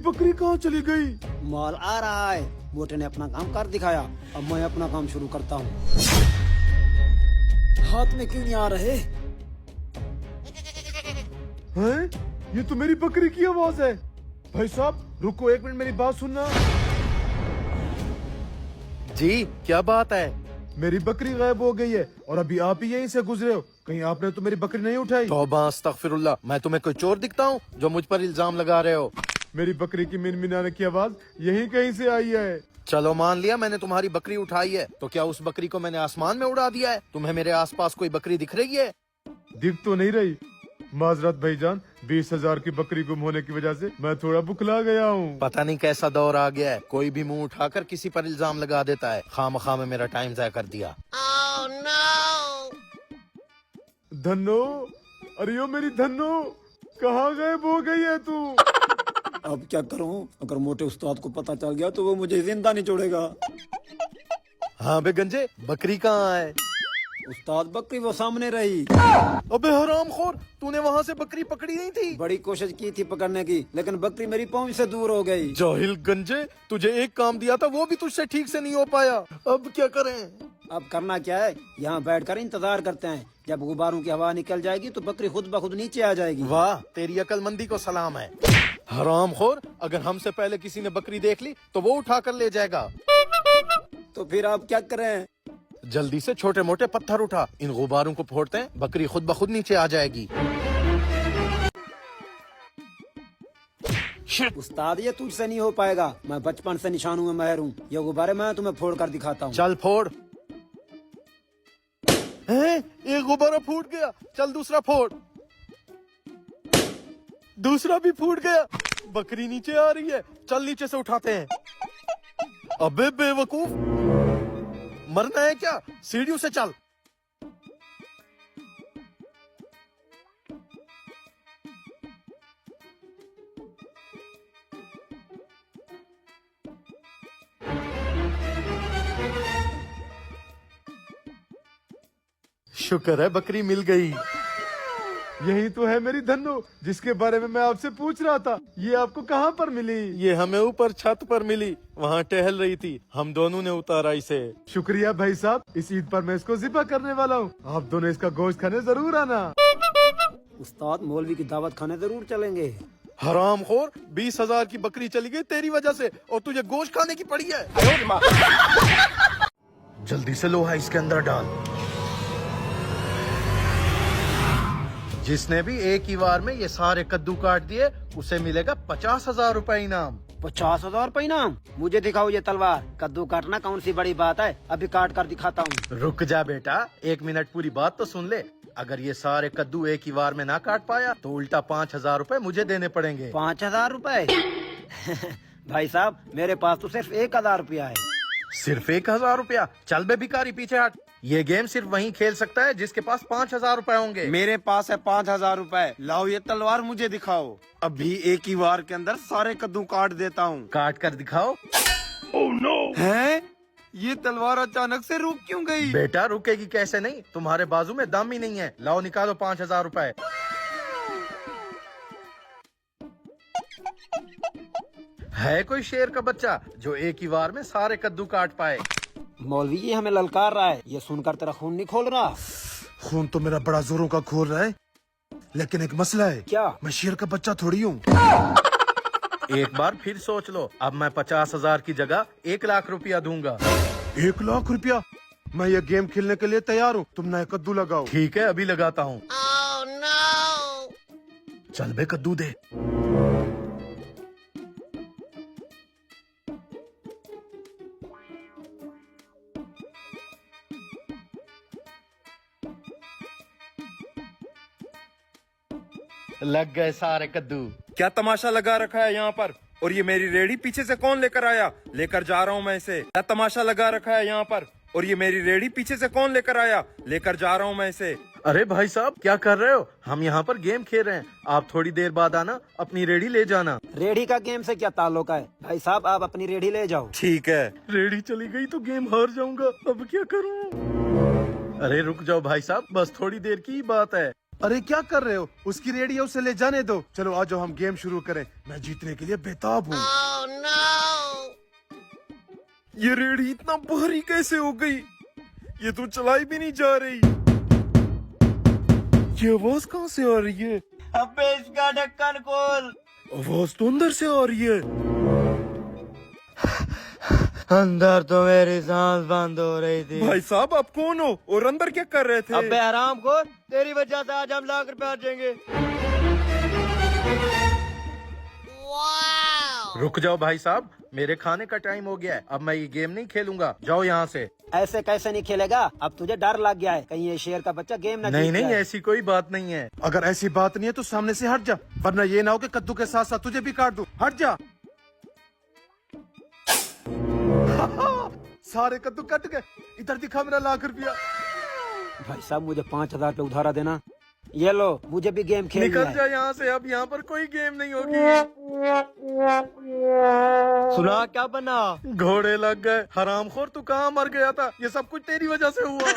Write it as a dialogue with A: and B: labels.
A: बकरी कहाँ चली गई?
B: माल आ रहा है। मोटे ने अपना काम कर दिखाया, अब मैं अपना काम शुरू करता हूँ। हाथ में क्यों नहीं आ रहे?
A: हैं? ये तो मेरी बकरी की आवाज है। भाई साहब रुको एक मिनट, मेरी बात सुनना।
C: जी क्या बात है?
A: मेरी बकरी गायब हो गई है और अभी आप ही यहीं से गुजरे हो। कहीं आपने तो मेरी बकरी नहीं उठाई?
C: तौबा अस्तगफिरुल्लाह, मैं तुम्हें कोई चोर दिखता हूँ जो मुझ पर इल्जाम लगा रहे हो?
A: मेरी बकरी की मिनमिनाने की आवाज यहीं कहीं से आई है।
C: चलो मान लिया मैंने तुम्हारी बकरी उठाई है, तो क्या उस बकरी को मैंने आसमान में उड़ा दिया है? तुम्हें मेरे आसपास कोई बकरी दिख रही है?
A: दिख तो नहीं रही। माजरत भाईजान, 20,000 की बकरी गुम होने की वजह से मैं थोड़ा बुखला गया हूँ।
C: पता नहीं कैसा दौर आ गया है, कोई भी मुंह उठाकर किसी पर इल्जाम लगा देता है। खामखा में मेरा टाइम ज़ाया कर दिया।
A: धन्नो, अरे ओ मेरी धन्नो, कहाँ गायब हो गई है तू?
B: अब क्या करूँ? अगर मोटे उस्ताद को पता चल गया तो वो मुझे जिंदा नहीं छोड़ेगा।
C: हाँ बे गंजे, बकरी कहाँ है?
B: उस्ताद बकरी वो सामने रही।
C: अबे हरामखोर, तूने वहाँ से बकरी पकड़ी नहीं थी?
B: बड़ी कोशिश की थी पकड़ने की, लेकिन बकरी मेरी पहुंच से दूर हो गई।
C: जाहिल गंजे, तुझे एक काम दिया था वो भी तुझसे ठीक से नहीं हो पाया। अब क्या करें?
B: अब करना क्या है? यहाँ बैठकर इंतजार करते हैं। जब गुब्बारों की हवा निकल जाएगी तो बकरी खुद ब खुद नीचे आ जाएगी।
C: वाह, तेरी अकलमंदी को सलाम है। हरामखोर, अगर हमसे पहले किसी ने बकरी देख ली तो वो उठा कर ले जाएगा।
B: तो फिर आप क्या करें?
C: जल्दी से छोटे मोटे पत्थर उठा, इन गुब्बारों को फोड़ते हैं, बकरी खुद ब खुद नीचे आ जाएगी।
B: उस्ताद ये तुझसे नहीं हो पाएगा। मैं बचपन से निशानों में माहिर हूँ। ये गुब्बारे मैं तुम्हें फोड़ कर दिखाता हूँ।
C: चल फोड़। हैं? एक गुब्बारा फूट गया, चल दूसरा फोड़। दूसरा भी फूट गया, बकरी नीचे आ रही है, चल नीचे से उठाते हैं। अबे बेवकूफ, मरना है क्या? सीढ़ियों से चल। शुक्र है बकरी मिल गई।
A: यही तो है मेरी धन्नो, जिसके बारे में मैं आपसे पूछ रहा था। ये आपको कहाँ पर मिली?
C: ये हमें ऊपर छत पर मिली, वहाँ टहल रही थी, हम दोनों ने उतारा इसे।
A: शुक्रिया भाई साहब, इस ईद पर मैं इसको ज़िबा करने वाला हूँ। आप दोनों इसका गोश्त खाने जरूर आना।
B: उस्ताद मौलवी की दावत खाने जरूर चलेंगे।
C: हरामखोर, 20,000 की बकरी चली गई तेरी वजह से, और तुझे गोश्त खाने की पड़ी है। जल्दी से लोहा इसके अंदर डाल। जिसने भी एक ही बार में ये सारे कद्दू काट दिए उसे मिलेगा 50,000 रुपए इनाम।
B: 50,000 रुपए इनाम? मुझे दिखाओ ये तलवार। कद्दू काटना कौन सी बड़ी बात है, अभी काट कर दिखाता हूँ।
C: रुक जा बेटा, 1 मिनट पूरी बात तो सुन ले। अगर ये सारे कद्दू एक ही बार में ना काट पाया तो उल्टा 5,000 रुपए मुझे देने पड़ेंगे।
B: 5,000 रुपए? भाई साहब मेरे पास तो सिर्फ 1,000 रुपया है।
C: सिर्फ 1,000 रुपया? चल बे भिखारी पीछे हट। ये गेम सिर्फ वही खेल सकता है जिसके पास 5,000 रुपए होंगे।
D: मेरे पास है 5,000 रुपए। लाओ ये तलवार मुझे दिखाओ, अभी एक ही वार के अंदर सारे कद्दू काट देता हूँ।
C: काट कर दिखाओ।
D: हैं? ये तलवार अचानक से रुक क्यों गई?
C: बेटा रुकेगी कैसे नहीं, तुम्हारे बाजू में दम ही नहीं है। लाओ निकालो 5,000 रुपए। है कोई शेर का बच्चा जो एक ही बार में सारे कद्दू काट पाए?
B: मौलवी ये हमें ललकार रहा है, ये सुनकर तेरा खून नहीं खोल रहा?
A: खून तो मेरा बड़ा जोरों का खोल रहा है, लेकिन एक मसला है।
B: क्या?
A: मैं शेर का बच्चा थोड़ी हूँ।
C: एक बार फिर सोच लो, अब मैं 50,000 की जगह 1,00,000 रुपया दूंगा।
A: 1,00,000 रुपया? मैं ये गेम खेलने के लिए तैयार हूँ, तुम नए कद्दू लगाओ।
C: ठीक है अभी लगाता हूँ। चल बे कद्दू दे। लग गए सारे कद्दू।
D: क्या तमाशा लगा रखा है यहाँ पर? और ये मेरी रेड़ी पीछे से कौन लेकर आया? लेकर जा रहा हूँ मैं इसे। क्या तमाशा लगा रखा है यहाँ पर? और ये मेरी रेड़ी पीछे से कौन लेकर आया? लेकर जा रहा हूँ मैं इसे।
C: अरे भाई साहब क्या कर रहे हो? हम यहाँ पर गेम खेल रहे हैं, आप थोड़ी देर बाद आना, अपनी रेडी ले जाना।
B: रेडी का गेम से क्या ताल्लुक है? भाई साहब आप अपनी रेडी ले जाओ।
D: ठीक है।
C: रेडी चली गई तो गेम हार जाऊंगा, अब क्या करूं? अरे रुक जाओ भाई साहब, बस थोड़ी देर की ही बात है। अरे क्या कर रहे हो? उसकी रेडी है, उसे ले जाने दो। चलो आ जाओ, हम गेम शुरू करें। मैं जीतने के लिए बेताब हूँ।
D: ये रेडी इतना भारी कैसे हो गई? ये तो चलाई भी नहीं जा रही। ये आवाज कहाँ से आ रही है?
E: अबे इसका ढक्कन खोल।
D: आवाज तो अंदर से आ रही है।
E: अंदर तो मेरी सांस बंद हो रही थी।
D: भाई साहब आप कौन हो और अंदर क्या कर रहे थे?
E: अबे हराम खोर, तेरी वजह से आज हम ₹1,00,000 अर्जेंगे।
C: रुक जाओ भाई साहब, मेरे खाने का टाइम हो गया है। अब मैं ये गेम नहीं खेलूंगा, जाओ यहाँ से।
B: ऐसे कैसे नहीं खेलेगा? अब तुझे डर लग गया है कहीं ये शेर का बच्चा गेम ना
C: नहीं
B: जीत
C: नहीं,
B: जाए।
C: ऐसी कोई बात नहीं है। अगर ऐसी बात नहीं है तो सामने से हट जा, वरना ये ना हो कि कद्दू के साथ साथ तुझे भी काट दूं। हट जा। सारे कद्दू कट गए। इधर दिखा मेरा ₹1,00,000।
B: भाई साहब मुझे 5,000 पे उधारा देना। ये लो, मुझे भी गेम खेलना
C: निकल
B: है।
C: जा यहाँ से, अब यहाँ पर कोई गेम नहीं होगी।
E: सुना क्या बना?
C: घोड़े लग गए। हरामखोर, तू कहाँ मर गया था? ये सब कुछ तेरी वजह से हुआ।